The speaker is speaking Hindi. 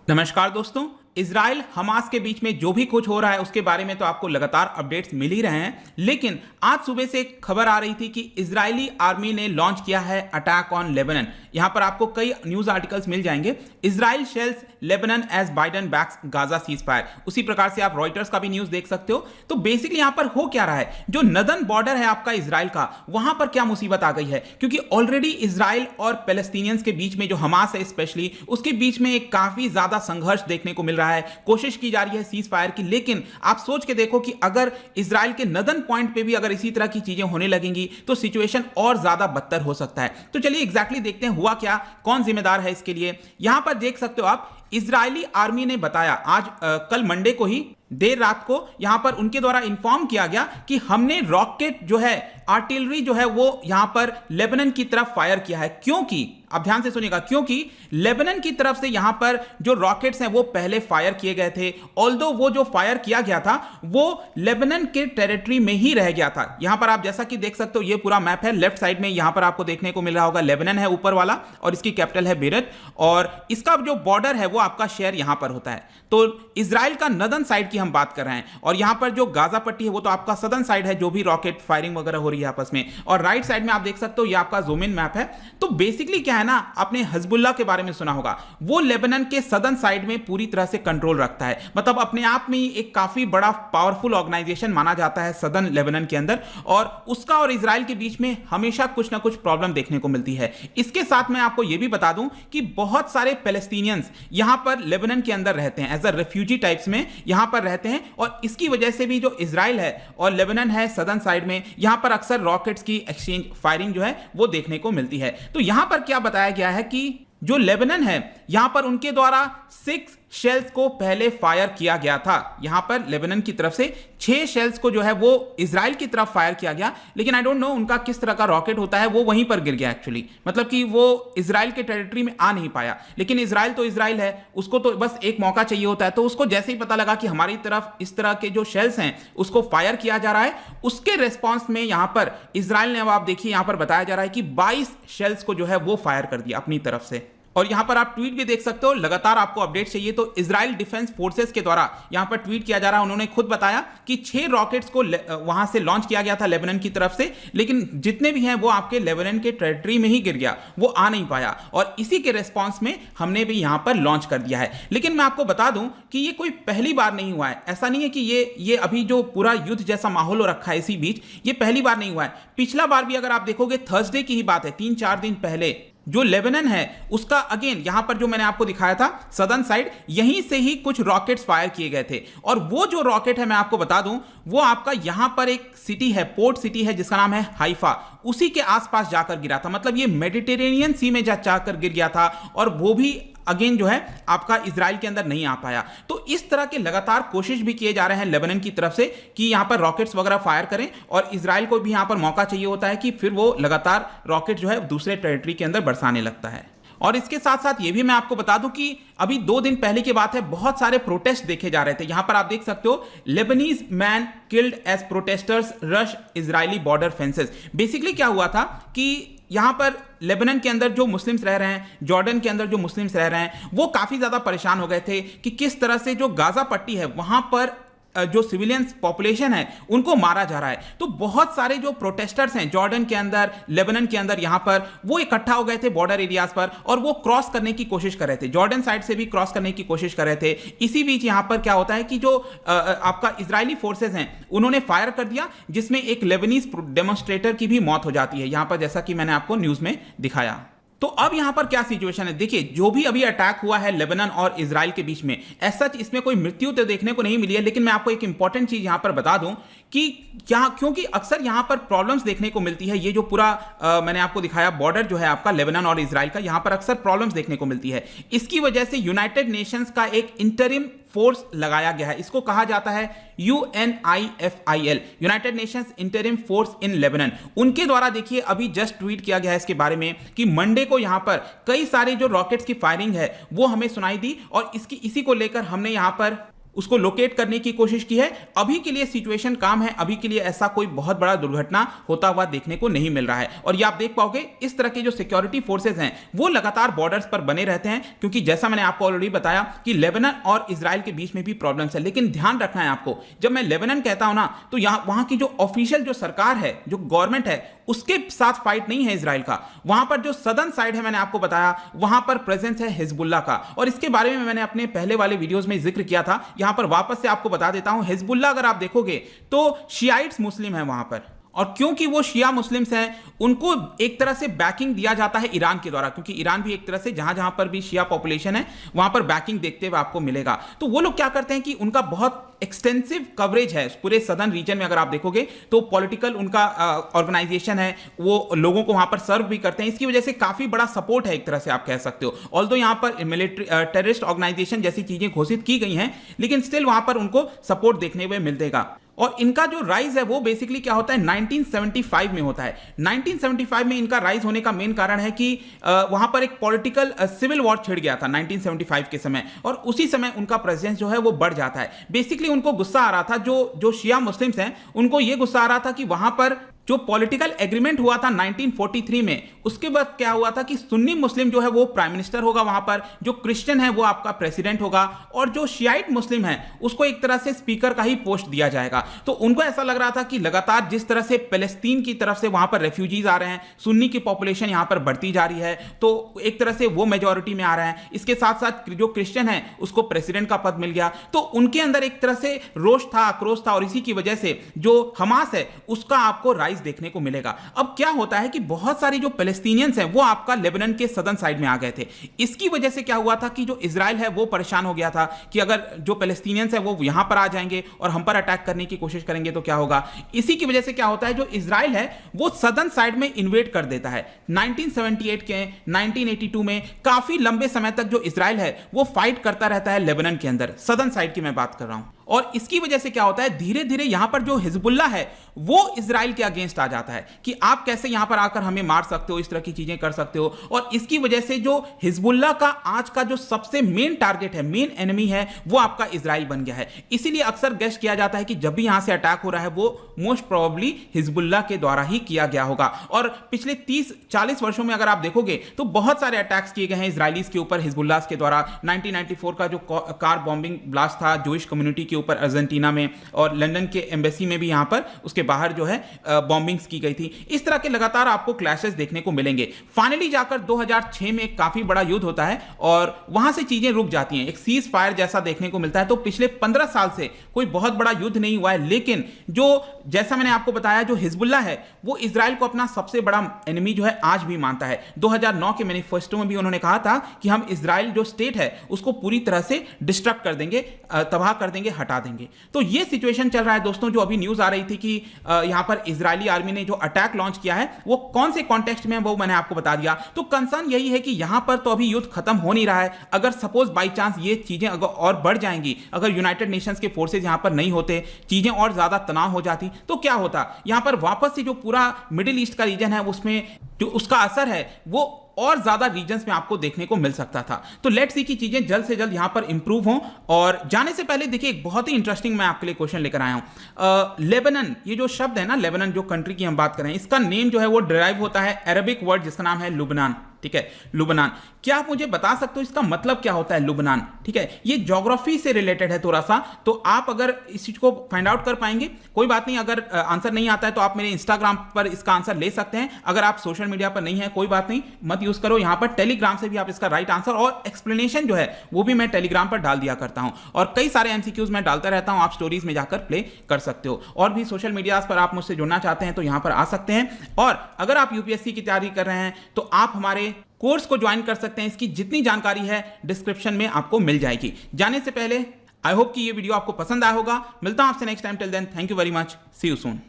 नमस्कार दोस्तों। इजराइल हमास के बीच में जो भी कुछ हो रहा है उसके बारे में तो आपको लगातार अपडेट्स मिल ही रहे हैं, लेकिन आज सुबह से एक खबर आ रही थी कि इजरायली आर्मी ने लॉन्च किया है अटैक ऑन लेबनन। यहां पर आपको कई न्यूज आर्टिकल्स मिल जाएंगे। Israel shells Lebanon as Biden backs Gaza cease fire, उसी प्रकार से आप रॉयटर्स का भी न्यूज देख सकते हो। तो बेसिकली यहां पर हो क्या रहा है, जो नदन बॉर्डर है आपका इजराइल का, वहां पर क्या मुसीबत आ गई है, क्योंकि ऑलरेडी इजराइल और पैलेस्टीनियंस के बीच में जो हमास है स्पेशली, उसके बीच में एक काफी ज्यादा संघर्ष देखने को मिल रहा है। कोशिश की जा रही है सीज फायर की, लेकिन आप सोच के देखो कि अगर इजराइल के नदन पॉइंट पे भी अगर इसी तरह की चीजें होने लगेंगी तो सिचुएशन और ज्यादा बदतर हो सकता है। तो चलिए एग्जैक्टली देखते हैं हुआ क्या, कौन जिम्मेदार है इसके लिए। यहां पर देख सकते हो आप, इजरायली आर्मी ने बताया आज कल मंडे को ही देर रात को यहां पर उनके द्वारा इंफॉर्म किया गया कि हमने रॉकेट जो है, आर्टिलरी जो है वो यहां पर लेबनन की तरफ फायर किया है। क्योंकि आप ध्यान से सुनिएगा, क्योंकि लेबनन की तरफ से यहां पर जो रॉकेट्स हैं वो पहले फायर किए गए थे। ऑल्दो वो जो फायर किया गया था वो लेबनन के टेरिटरी में ही रह गया था। यहां पर आप जैसा कि देख सकते हो, ये पूरा मैप है। लेफ्ट साइड में यहां पर आपको देखने को मिल रहा होगा लेबनन है ऊपर वाला, और इसकी कैपिटल है बेरत, और इसका जो बॉर्डर है वो आपका शेयर यहां पर होता है। तो इजराइल का नदन साइड की हम बात कर रहे हैं, और यहां पर जो गाजा पट्टी है वो तो आपका सदर्न साइड है, जो भी रॉकेट फायरिंग वगैरह हो रही है आपस में। और राइट साइड में आप देख सकते हो ये आपका जूम इन मैप है। तो बेसिकली क्या है ना, आपने हिजबुल्लाह के बारे में सुना होगा, वो लेबनन के सदर्न साइड में पूरी तरह से कंट्रोल रखता है। मतलब अपने आप में एक काफी बड़ा पावरफुल ऑर्गेनाइजेशन माना जाता है सदर्न लेबनन के अंदर, और उसका और इजराइल के बीच में हमेशा कुछ ना कुछ प्रॉब्लम देखने को मिलती है। इसके साथ मैं आपको यह भी बता दूं कि बहुत सारे पैलेस्टीनियंस यहां पर लेबनन के अंदर रहते हैं, एज अ रेफ्यूजी टाइप्स में यहां पर रहते हैं, और इसकी वजह से भी जो इजराइल है और लेबनन है सदर्न साइड में, यहां पर अक्सर रॉकेट्स की एक्सचेंज फायरिंग जो है वो देखने को मिलती है। तो यहां पर क्या बताया गया है कि जो लेबनन है यहां पर उनके द्वारा 6 शेल्स को पहले फायर किया गया था। यहां पर लेबनन की तरफ से 6 शेल्स को जो है वो इजराइल की तरफ फायर किया गया, लेकिन आई डोंट नो उनका किस तरह का रॉकेट होता है, वो वहीं पर गिर गया एक्चुअली। मतलब कि वो इजराइल के टेरिटरी में आ नहीं पाया। लेकिन इजराइल तो इजराइल है, उसको तो बस एक मौका चाहिए होता है। तो उसको जैसे ही पता लगा कि हमारी तरफ इस तरह के जो शेल्स हैं उसको फायर किया जा रहा है, उसके रेस्पॉन्स में यहां पर इजराइल ने, अब आप देखिए यहां पर बताया जा रहा है कि 22 शेल्स को जो है वो फायर कर दिया अपनी तरफ से। और यहां पर आप ट्वीट भी देख सकते हो, लगातार आपको अपडेट चाहिए तो इजराइल डिफेंस फोर्सेस के द्वारा यहां पर ट्वीट किया जा रहा है। उन्होंने खुद बताया कि 6 रॉकेट्स को वहां से लॉन्च किया गया था लेबनन की तरफ से, लेकिन जितने भी हैं वो आपके लेबनन के टेरिटरी में ही गिर गया, वो आ नहीं पाया, और इसी के रेस्पॉन्स में हमने भी यहां पर लॉन्च कर दिया है। लेकिन मैं आपको बता दूं कि ये कोई पहली बार नहीं हुआ है। ऐसा नहीं है कि ये अभी जो पूरा युद्ध जैसा माहौल हो रखा है इसी बीच, ये पहली बार नहीं हुआ है। पिछला बार भी अगर आप देखोगे, थर्सडे की ही बात है, 3-4 दिन पहले जो लेबनन है उसका अगेन यहां पर जो मैंने आपको दिखाया था सदर्न साइड, यहीं से ही कुछ रॉकेट्स फायर किए गए थे। और वो जो रॉकेट है मैं आपको बता दूं, वो आपका यहां पर एक सिटी है, पोर्ट सिटी है जिसका नाम है हाइफा, उसी के आसपास जाकर गिरा था। मतलब ये मेडिटेरेनियन सी में जाकर गिर गया था, और वो भी अगेन जो है आपका इजराइल के अंदर नहीं आ पाया। तो इस तरह के लगातार कोशिश भी किए जा रहे हैं लेबनन की तरफ से कि यहां पर रॉकेट्स वगैरह फायर करें, और इजराइल को भी यहां पर मौका चाहिए होता है कि फिर वो लगातार रॉकेट जो है दूसरे टेरिटरी के अंदर बरसाने लगता है। और इसके साथ साथ ये भी मैं आपको बता दूं कि अभी 2 दिन पहले की बात है, बहुत सारे प्रोटेस्ट देखे जा रहे थे। यहां पर आप देख सकते हो, Lebanese man killed as protesters rush Israeli border fences. Basically क्या हुआ था कि यहां पर लेबनन के अंदर जो मुस्लिम्स रह रहे हैं, जॉर्डन के अंदर जो मुस्लिम्स रह रहे हैं, वो काफी ज्यादा परेशान हो गए थे कि किस तरह से जो गाजा पट्टी है वहां पर जो सिविलियंस पॉपुलेशन है उनको मारा जा रहा है। तो बहुत सारे जो प्रोटेस्टर्स हैं जॉर्डन के अंदर, लेबनन के अंदर, यहां पर वो इकट्ठा हो गए थे बॉर्डर एरियाज पर, और वो क्रॉस करने की कोशिश कर रहे थे, जॉर्डन साइड से भी क्रॉस करने की कोशिश कर रहे थे। इसी बीच यहां पर क्या होता है कि जो आपका इजरायली फोर्सेस हैं उन्होंने फायर कर दिया, जिसमें एक लेबनीज डेमोन्स्ट्रेटर की भी मौत हो जाती है यहां पर, जैसा कि मैंने आपको न्यूज में दिखाया। तो अब यहां पर क्या सिचुएशन है, देखिए जो भी अभी अटैक हुआ है लेबनन और इजराइल के बीच में, ऐसा इसमें कोई मृत्यु तो देखने को नहीं मिली है। लेकिन मैं आपको एक इंपॉर्टेंट चीज यहां पर बता दूं कि क्योंकि अक्सर यहां पर प्रॉब्लम्स देखने को मिलती है। ये जो पूरा मैंने आपको दिखाया बॉर्डर जो है आपका लेबनन और इजराइल का, यहां पर अक्सर प्रॉब्लम्स देखने को मिलती है। इसकी वजह से यूनाइटेड नेशंस का एक इंटरिम फोर्स लगाया गया है, इसको कहा जाता है UNIFIL, United Nations interim force in Lebanon. उनके द्वारा देखिए अभी जस्ट ट्वीट किया गया है इसके बारे में कि मंडे को यहां पर कई सारे जो रॉकेट्स की फायरिंग है वो हमें सुनाई दी, और इसी को लेकर हमने यहां पर उसको लोकेट करने की कोशिश की है। अभी के लिए सिचुएशन काम है, अभी के लिए ऐसा कोई बहुत बड़ा दुर्घटना होता हुआ देखने को नहीं मिल रहा है। और ये आप देख पाओगे इस तरह के जो सिक्योरिटी फोर्सेस हैं वो लगातार बॉर्डर्स पर बने रहते हैं, क्योंकि जैसा मैंने आपको ऑलरेडी बताया कि लेबनान और इजराइल के बीच में भी प्रॉब्लम्स है। लेकिन ध्यान रखना है आपको, जब मैं लेबनान कहता हूं ना, तो यहां वहां की जो ऑफिशियल जो सरकार है, जो गवर्नमेंट है, उसके साथ फाइट नहीं है इजराइल का। वहां पर जो सदर्न साइड है, मैंने आपको बताया, वहां पर प्रेजेंस है हिजबुल्लाह का। और इसके बारे में मैंने अपने पहले वाले वीडियोस में जिक्र किया था, यहां पर वापस से आपको बता देता हूं। हिजबुल्लाह अगर आप देखोगे तो शियाइट्स मुस्लिम है वहां पर, और क्योंकि वो शिया मुस्लिम्स हैं, उनको एक तरह से बैकिंग दिया जाता है ईरान के द्वारा, क्योंकि ईरान भी एक तरह से जहां जहां पर भी शिया पॉपुलेशन है वहां पर बैकिंग देखते हुए आपको मिलेगा। तो वो लोग क्या करते हैं कि उनका बहुत एक्सटेंसिव कवरेज है पूरे सदर्न रीजन में। अगर आप देखोगे तो पॉलिटिकल उनका ऑर्गेनाइजेशन है, वो लोगों को वहां पर सर्व भी करते हैं। इसकी वजह से काफी बड़ा सपोर्ट है, एक तरह से आप कह सकते हो। ऑल्दो यहां पर मिलिट्री टेररिस्ट ऑर्गेनाइजेशन जैसी चीजें घोषित की गई हैं, लेकिन स्टिल वहां पर उनको सपोर्ट देखने में मिलेगा। और इनका जो राइज है वो बेसिकली क्या होता है, 1975 में होता है। 1975 में इनका राइज होने का मेन कारण है कि वहां पर एक पॉलिटिकल सिविल वॉर छिड़ गया था 1975 के समय, और उसी समय उनका प्रेजेंस जो है वो बढ़ जाता है। बेसिकली उनको गुस्सा आ रहा था, जो शिया मुस्लिम्स हैं उनको ये गुस्सा आ रहा था कि वहां पर जो पॉलिटिकल एग्रीमेंट हुआ था 1943 में, उसके बाद क्या हुआ था कि सुन्नी मुस्लिम जो है वो प्राइम मिनिस्टर होगा वहां पर, जो क्रिश्चियन है वो आपका प्रेसिडेंट होगा, और जो शियाइट मुस्लिम है उसको एक तरह से स्पीकर का ही पोस्ट दिया जाएगा। तो उनको ऐसा लग रहा था कि लगातार जिस तरह से पैलेस्तीन की तरफ से वहां पर रेफ्यूजीज आ रहे हैं, सुन्नी की पॉपुलेशन यहां पर बढ़ती जा रही है, तो एक तरह से वो मेजोरिटी में आ रहे हैं। इसके साथ साथ जो क्रिश्चियन है उसको प्रेसिडेंट का पद मिल गया, तो उनके अंदर एक तरह से रोष था, आक्रोश था, और इसी की वजह से जो हमास है उसका आपको राइज देखने को मिलेगा। अब क्या होता है कि बहुत सारे जो पैलेस्टीनियंस हैं वो आपका लेबनान के सदर्न साइड में आ गए थे। इसकी वजह से क्या हुआ था कि जो इजराइल है वो परेशान हो गया था कि अगर जो पैलेस्टीनियंस है वो यहां पर आ जाएंगे और हम पर अटैक करने की कोशिश करेंगे तो क्या होगा। इसी की वजह से क्या होता है, जो इजराइल है वो सदर्न साइड में इन्वेड कर देता है। 1978 के 1982 में काफी लंबे समय तक जो इजराइल है वो फाइट करता रहता है लेबनान के अंदर, सदर्न साइड की मैं बात कर रहा हूं। और इसकी वजह से क्या होता है, धीरे धीरे यहां पर जो हिजबुल्लाह है वो इजराइल के अगेंस्ट आ जाता है कि आप कैसे यहां पर आकर हमें मार सकते हो, इस तरह की चीजें कर सकते हो। और इसकी वजह से जो हिजबुल्लाह का आज का जो सबसे मेन टारगेट है, मेन एनिमी है, वो आपका इजराइल बन गया है। इसीलिए अक्सर गेस किया जाता है कि जब भी यहां से अटैक हो रहा है वो मोस्ट प्रोबेबली हिजबुल्लाह के द्वारा ही किया गया होगा। और पिछले 30-40 वर्षों में अगर आप देखोगे तो बहुत सारे अटैक्स किए गए हैं इजराइलीज के ऊपर हिजबुल्लाह के द्वारा। 1994 का जो कार बॉम्बिंग ब्लास्ट था जूइश कम्युनिटी के ऊपर अर्जेंटीना में, और लंदन के एम्बेसी में भी यहां पर उसके बाहर जो है बॉम्बिंग्स की गई थी। इस तरह के लगातार आपको क्लैशेस देखने को मिलेंगे। फाइनली जाकर 2006 में काफी बड़ा युद्ध होता है और वहां से चीजें रुक जाती हैं, एक सीज फायर जैसा देखने को मिलता है। तो पिछले 15 साल से कोई बहुत बड़ा युद्ध नहीं हुआ है, लेकिन जो जैसा मैंने आपको बताया, जो हिजबुल्लाह है वो इजराइल को अपना सबसे बड़ा एनिमी जो है आज भी मानता है। 2009 के मैनिफेस्टो में भी उन्होंने कहा था कि हम इजराइल जो स्टेट है उसको पूरी तरह से डिस्ट्रक्ट कर देंगे, तबाह कर देंगे, हटा देंगे। तो ये सिचुएशन चल रहा है दोस्तों। जो अभी न्यूज आ रही थी कि यहां पर इजरायली आर्मी ने जो अटैक लॉन्च किया है वो कौन से कॉन्टेक्स्ट में है वो मैंने आपको बता दिया। तो कंसर्न यही है कि यहां पर तो अभी युद्ध खत्म हो नहीं रहा है। अगर सपोज बाई चांस ये चीजें अगर और बढ़ जाएंगी, अगर यूनाइटेड नेशंस के फोर्सेज यहां पर नहीं होते, चीजें और ज्यादा तनाव हो जाती, तो क्या होता, यहां पर वापस से जो पूरा मिडिल ईस्ट का रीजन है उसमें जो उसका असर है वो और ज्यादा रीजन्स में आपको देखने को मिल सकता था। तो लेट्स सी कि चीजें जल्द से जल्द यहां पर इंप्रूव हों। और जाने से पहले देखिए एक बहुत ही इंटरेस्टिंग मैं आपके लिए क्वेश्चन लेकर आया हूं। लेबनान, ये जो शब्द है ना, लेबनान जो कंट्री की हम बात कर रहे हैं, इसका नेम जो है वो डिराइव होता है अरबिक वर्ड जिसका नाम है लुबनान। ठीक है, लुबनान। क्या आप मुझे बता सकते हो इसका मतलब क्या होता है लुबनान? ठीक है, ये ज्योग्राफी से रिलेटेड है थोड़ा सा, तो आप अगर इस चीज को फाइंड आउट कर पाएंगे, कोई बात नहीं। अगर आंसर नहीं आता है तो आप मेरे इंस्टाग्राम पर इसका आंसर ले सकते हैं। अगर आप सोशल मीडिया पर नहीं है कोई बात नहीं, मत यूज करो। यहां पर टेलीग्राम से भी आप इसका राइट आंसर और एक्सप्लेनेशन जो है वो भी मैं टेलीग्राम पर डाल दिया करता हूं, और कई सारे एमसीक्यूज मैं डालता रहता हूं, आप स्टोरीज में जाकर प्ले कर सकते हो। और भी सोशल मीडिया पर आप मुझसे जुड़ना चाहते हैं तो यहां पर आ सकते हैं। और अगर आप यूपीएससी की तैयारी कर रहे हैं तो आप हमारे कोर्स को ज्वाइन कर सकते हैं। इसकी जितनी जानकारी है डिस्क्रिप्शन में आपको मिल जाएगी। जाने से पहले आई होप कि ये वीडियो आपको पसंद आया होगा। मिलता हूं आपसे next time. Till then, thank you very much, see you soon.